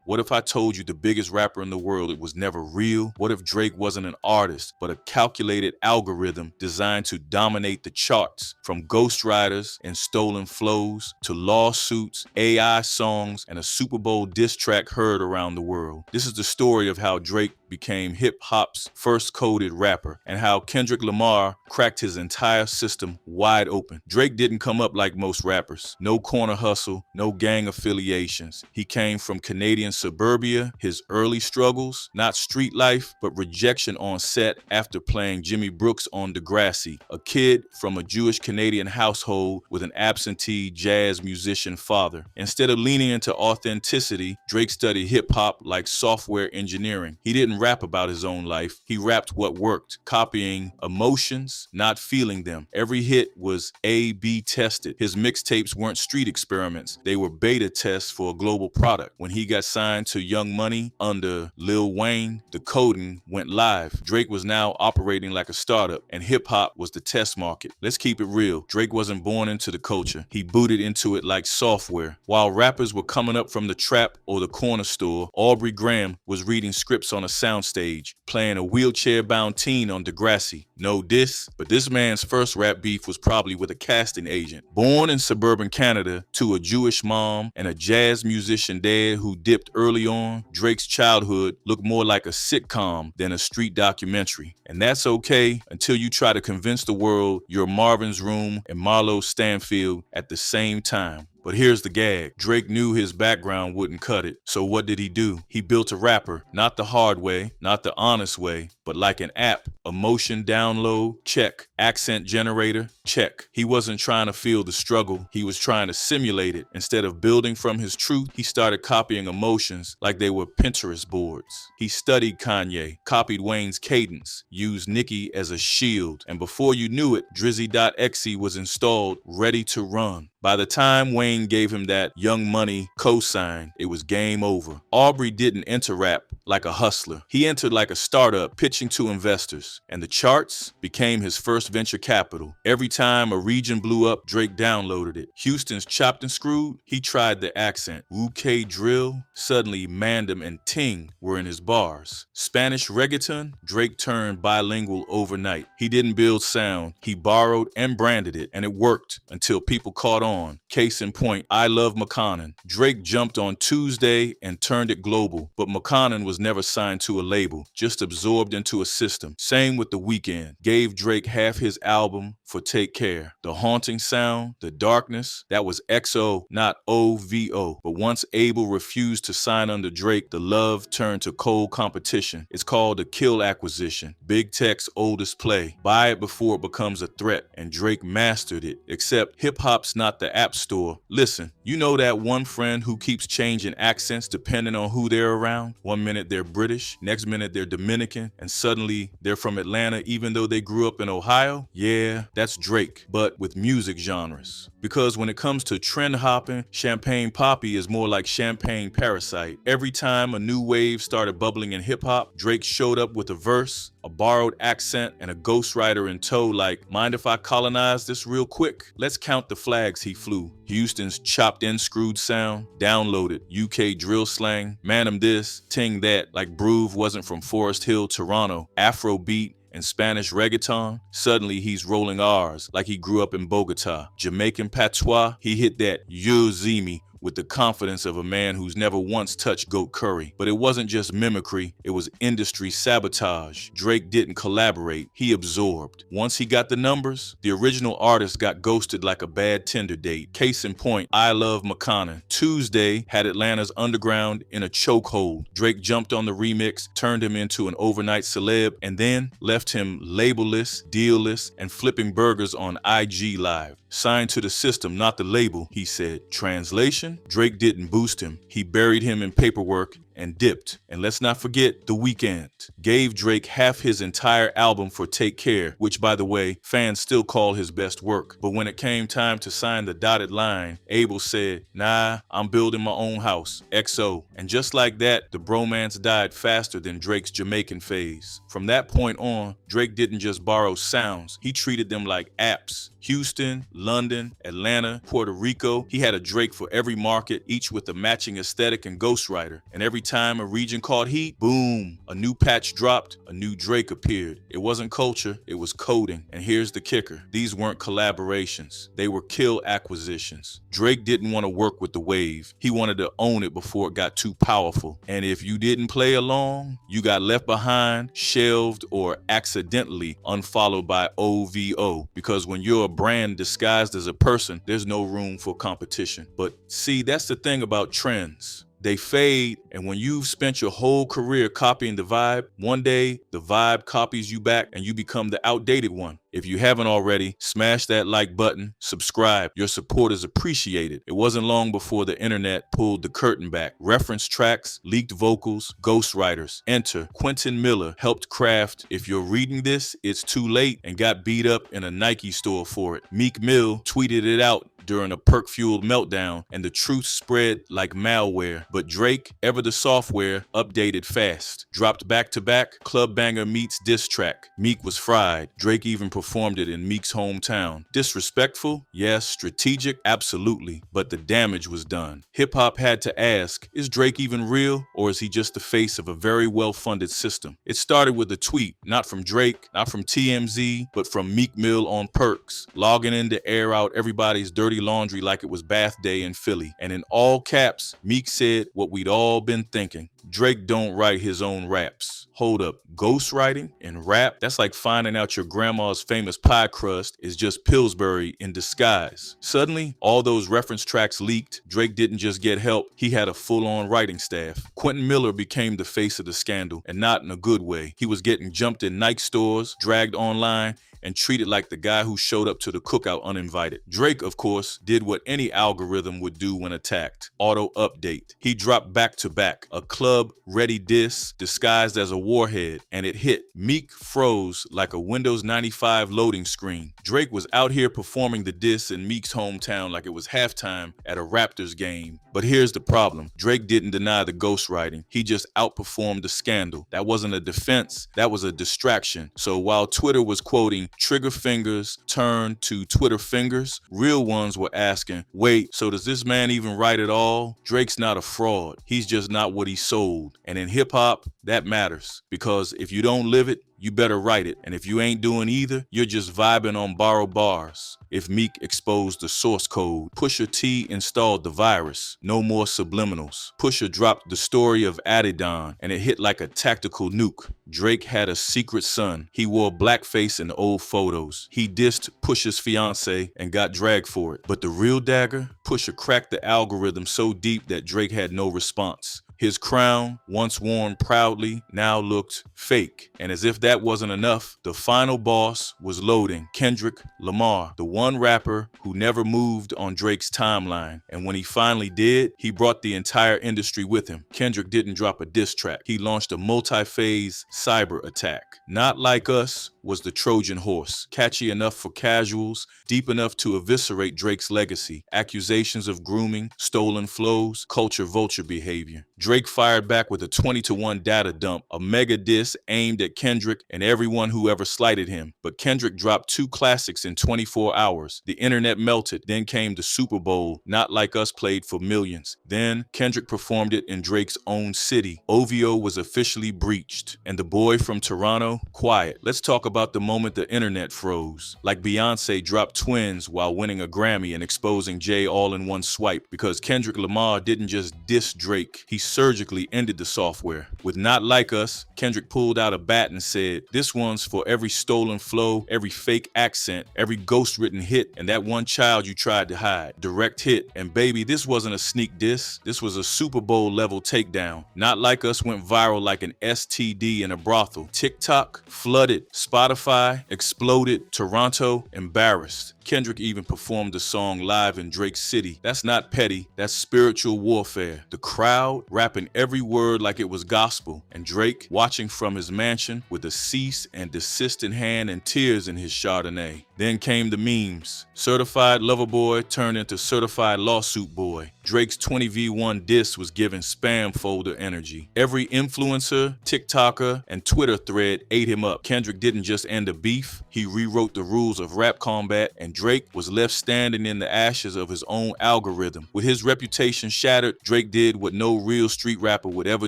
What if I told you the biggest rapper in the world, it was never real? What if Drake wasn't an artist, but a calculated algorithm designed to dominate the charts? From ghostwriters and stolen flows to lawsuits, AI songs, and a Super Bowl diss track heard around the world. This is the story of how Drake became hip-hop's first coded rapper and how Kendrick Lamar cracked his entire system wide open. Drake didn't come up like most rappers. No corner hustle, no gang affiliations. He came from Canadian suburbia, his early struggles, not street life, but rejection on set after playing Jimmy Brooks on Degrassi, a kid from a Jewish Canadian household with an absentee jazz musician father. Instead of leaning into authenticity, Drake studied hip-hop like software engineering. He didn't rap about his own life. He rapped what worked, copying emotions, not feeling them. Every hit was A/B tested. His mixtapes weren't street experiments. They were beta tests for a global product. When he got signed to Young Money under Lil Wayne, the coding went live. Drake was now operating like a startup, and hip-hop was the test market. Let's keep it real. Drake wasn't born into the culture. He booted into it like software. While rappers were coming up from the trap or the corner store, Aubrey Graham was reading scripts on a soundstage, playing a wheelchair-bound teen on Degrassi. No diss, but this man's first rap beef was probably with a casting agent. Born in suburban Canada to a Jewish mom and a jazz musician dad who dipped early on, Drake's childhood looked more like a sitcom than a street documentary. And that's okay until you try to convince the world you're Marvin's Room and Marlo Stanfield at the same time. But here's the gag. Drake knew his background wouldn't cut it. So what did he do? He built a rapper, not the hard way, not the honest way, but like an app. Emotion download, check. Accent generator, check. He wasn't trying to feel the struggle. He was trying to simulate it. Instead of building from his truth, he started copying emotions like they were Pinterest boards. He studied Kanye, copied Wayne's cadence, used Nicki as a shield, and before you knew it, Drizzy.exe was installed, ready to run. By the time Wayne gave him that Young Money cosign, it was game over. Aubrey didn't enter rap like a hustler. He entered like a startup pitching to investors, and the charts became his first venture capital. Every time a region blew up, Drake downloaded it. Houston's Chopped and Screwed, he tried the accent. UK drill, suddenly Mandem and Ting were in his bars. Spanish reggaeton, Drake turned bilingual overnight. He didn't build sound, he borrowed and branded it, and it worked until people caught on. Case in point, I Love McConaughey. Drake jumped on Tuesday and turned it global, but McConaughey was never signed to a label, just absorbed into a system. Same with The Weeknd. Gave Drake half his album for Take Care. The haunting sound, the darkness, that was XO, not OVO. But once Abel refused to sign under Drake, the love turned to cold competition. It's called a kill acquisition. Big Tech's oldest play. Buy it before it becomes a threat, and Drake mastered it. Except hip-hop's not the app store. Listen, you know that one friend who keeps changing accents depending on who they're around? One minute they're British, next minute they're Dominican, and suddenly they're from Atlanta even though they grew up in Ohio? Yeah, that's Drake, but with music genres. Because when it comes to trend hopping, Champagne Poppy is more like Champagne Parasite. Every time a new wave started bubbling in hip-hop, Drake showed up with a verse, a borrowed accent, and a ghostwriter in tow like, mind if I colonize this real quick? Let's count the flags he flew. Houston's Chopped and Screwed sound, downloaded. UK drill slang, Manum this, Ting that, like Broove wasn't from Forest Hill, Toronto. Afrobeat and Spanish reggaeton, suddenly he's rolling R's like he grew up in Bogota. Jamaican patois, he hit that you see me with the confidence of a man who's never once touched goat curry. But it wasn't just mimicry, it was industry sabotage. Drake didn't collaborate, he absorbed. Once he got the numbers, the original artist got ghosted like a bad Tinder date. Case in point, I Love McConaughey. Tuesday had Atlanta's underground in a chokehold. Drake jumped on the remix, turned him into an overnight celeb, and then left him labelless, deal-less, and flipping burgers on IG Live. Signed to the system, not the label, he said. Translation? Drake didn't boost him. He buried him in paperwork and dipped. And let's not forget The Weeknd gave Drake half his entire album for Take Care, which, by the way, fans still call his best work. But when it came time to sign the dotted line, Abel said, "Nah, I'm building my own house, XO." And just like that, the bromance died faster than Drake's Jamaican phase. From that point on, Drake didn't just borrow sounds, he treated them like apps. Houston, London, Atlanta, Puerto Rico, he had a Drake for every market, each with a matching aesthetic and ghostwriter. And every time a region caught heat, boom, a new patch dropped, a new Drake appeared. It wasn't culture, it was coding. And here's the kicker, these weren't collaborations, they were kill acquisitions. Drake didn't want to work with the wave, he wanted to own it before it got too powerful. And if you didn't play along, you got left behind, shelved, or accidentally unfollowed by OVO. Because when you're a brand disguised as a person, there's no room for competition. But see, that's the thing about trends. They fade, and when you've spent your whole career copying the vibe, one day the vibe copies you back and you become the outdated one. If you haven't already, smash that like button, subscribe. Your support is appreciated. It wasn't long before the internet pulled the curtain back. Reference tracks, leaked vocals, ghostwriters. Enter Quentin Miller, helped craft If You're Reading This, It's Too Late, and got beat up in a Nike store for it. Meek Mill tweeted it out during a perk-fueled meltdown, and the truth spread like malware. But Drake, ever the software, updated fast. Dropped back-to-back, club banger meets diss track. Meek was fried. Drake even performed it in Meek's hometown. Disrespectful? Yes. Strategic? Absolutely. But the damage was done. Hip-hop had to ask, is Drake even real, or is he just the face of a very well-funded system? It started with a tweet, not from Drake, not from TMZ, but from Meek Mill on Perks, logging in to air out everybody's dirty laundry like it was bath day in Philly. And in all caps, Meek said what we'd all been thinking. Drake don't write his own raps. Hold up, ghostwriting and rap? That's like finding out your grandma's famous pie crust is just Pillsbury in disguise. Suddenly, all those reference tracks leaked. Drake didn't just get help, he had a full-on writing staff. Quentin Miller became the face of the scandal, and not in a good way. He was getting jumped in Nike stores, dragged online, and treated like the guy who showed up to the cookout uninvited. Drake, of course, did what any algorithm would do when attacked. Auto-update. He dropped back-to-back, a club-ready diss disguised as a warhead, and it hit. Meek froze like a Windows 95 loading screen. Drake was out here performing the diss in Meek's hometown like it was halftime at a Raptors game. But here's the problem. Drake didn't deny the ghostwriting. He just outperformed the scandal. That wasn't a defense, that was a distraction. So while Twitter was quoting, "Trigger fingers turn to Twitter fingers," real ones were asking, wait, so does this man even write at all? Drake's not a fraud. He's just not what he sold. And in hip hop, that matters. Because if you don't live it, you better write it. And if you ain't doing either, you're just vibing on borrowed bars. If Meek exposed the source code, Pusha T installed the virus. No more subliminals. Pusha dropped the story of Adidon, and it hit like a tactical nuke. Drake had a secret son. He wore blackface in old photos. He dissed Pusha's fiance and got dragged for it. But the real dagger? Pusha cracked the algorithm so deep that Drake had no response. His crown, once worn proudly, now looked fake. And as if that wasn't enough, the final boss was loading. Kendrick Lamar, the one rapper who never moved on Drake's timeline. And when he finally did, he brought the entire industry with him. Kendrick didn't drop a diss track. He launched a multi-phase cyber attack. Not Like Us was the Trojan horse, catchy enough for casuals, deep enough to eviscerate Drake's legacy. Accusations of grooming, stolen flows, culture vulture behavior. Drake fired back with a 20-to-1 data dump, a mega diss aimed at Kendrick and everyone who ever slighted him. But Kendrick dropped 2 classics in 24 hours. The internet melted. Then came the Super Bowl. Not Like Us played for millions. Then Kendrick performed it in Drake's own city. OVO was officially breached. And the boy from Toronto, quiet. Let's talk about the moment the internet froze. Like Beyonce dropped Twins while winning a Grammy and exposing Jay all in one swipe. Because Kendrick Lamar didn't just diss Drake, he surgically ended the software. With Not Like Us, Kendrick pulled out a bat and said, "This one's for every stolen flow, every fake accent, every ghost-written hit, and that one child you tried to hide." Direct hit. And baby, this wasn't a sneak diss. This was a Super Bowl level takedown. Not Like Us went viral like an STD in a brothel. TikTok flooded. Spotify exploded. Toronto embarrassed. Kendrick even performed the song live in Drake's city. That's not petty, that's spiritual warfare. The crowd rapping every word like it was gospel, and Drake watching from his mansion with a cease and desist in hand and tears in his Chardonnay. Then came the memes. Certified lover boy turned into certified lawsuit boy. Drake's 20v1 diss was given spam folder energy. Every influencer, TikToker, and Twitter thread ate him up. Kendrick didn't just end a beef, he rewrote the rules of rap combat, and Drake was left standing in the ashes of his own algorithm. With his reputation shattered, Drake did what no real street rapper would ever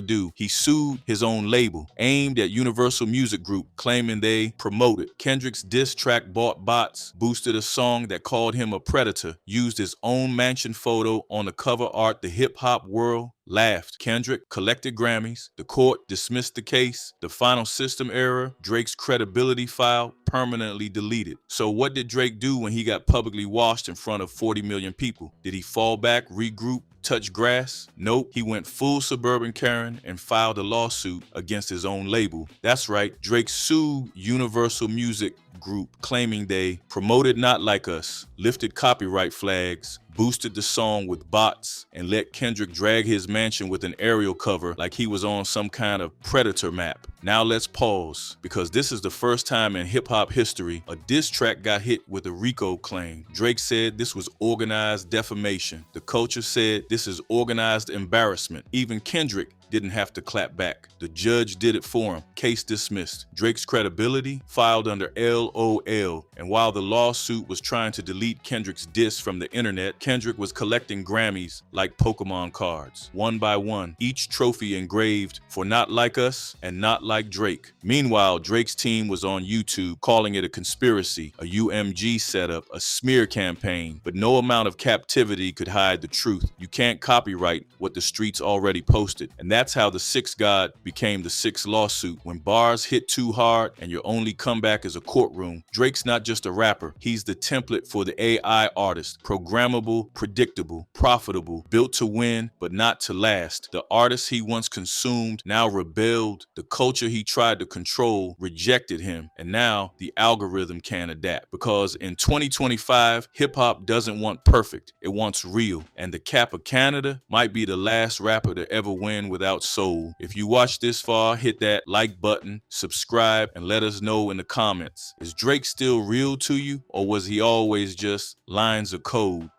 do. He sued his own label, aimed at Universal Music Group, claiming they promoted. Kendrick's diss track bought bots, boosted a song that called him a predator, used his own mansion photo on the cover art. The hip-hop world laughed. Kendrick collected Grammys. The court dismissed the case. The final system error, Drake's credibility file, permanently deleted. So what did Drake do when he got publicly washed in front of 40 million people? Did he fall back, regroup, touch grass? Nope. He went full suburban Karen and filed a lawsuit against his own label. That's right, Drake sued Universal Music Group, claiming they promoted Not Like Us, lifted copyright flags, boosted the song with bots, and let Kendrick drag his mansion with an aerial cover like he was on some kind of predator map. Now let's pause, because this is the first time in hip-hop history a diss track got hit with a RICO claim. Drake said this was organized defamation. The culture said this is organized embarrassment. Even Kendrick didn't have to clap back. The judge did it for him. Case dismissed. Drake's credibility filed under LOL. And while the lawsuit was trying to delete Kendrick's diss from the internet, Kendrick was collecting Grammys like Pokemon cards, one by one, each trophy engraved for Not Like Us and Not Like Drake. Meanwhile, Drake's team was on YouTube calling it a conspiracy, a UMG setup, a smear campaign, but no amount of captivity could hide the truth. You can't copyright what the streets already posted. And that's how the Sixth God became the Sixth Lawsuit. When bars hit too hard and your only comeback is a courtroom, Drake's not just a rapper, he's the template for the AI artist. Programmable, predictable, profitable, built to win, but not to last. The artist he once consumed now rebelled. The culture he tried to control rejected him. And now the algorithm can't adapt. Because in 2025, hip-hop doesn't want perfect, it wants real. And the Cap of Canada might be the last rapper to ever win without soul. If you watched this far, hit that like button, subscribe, and let us know in the comments. Is Drake still real to you, or was he always just lines of code?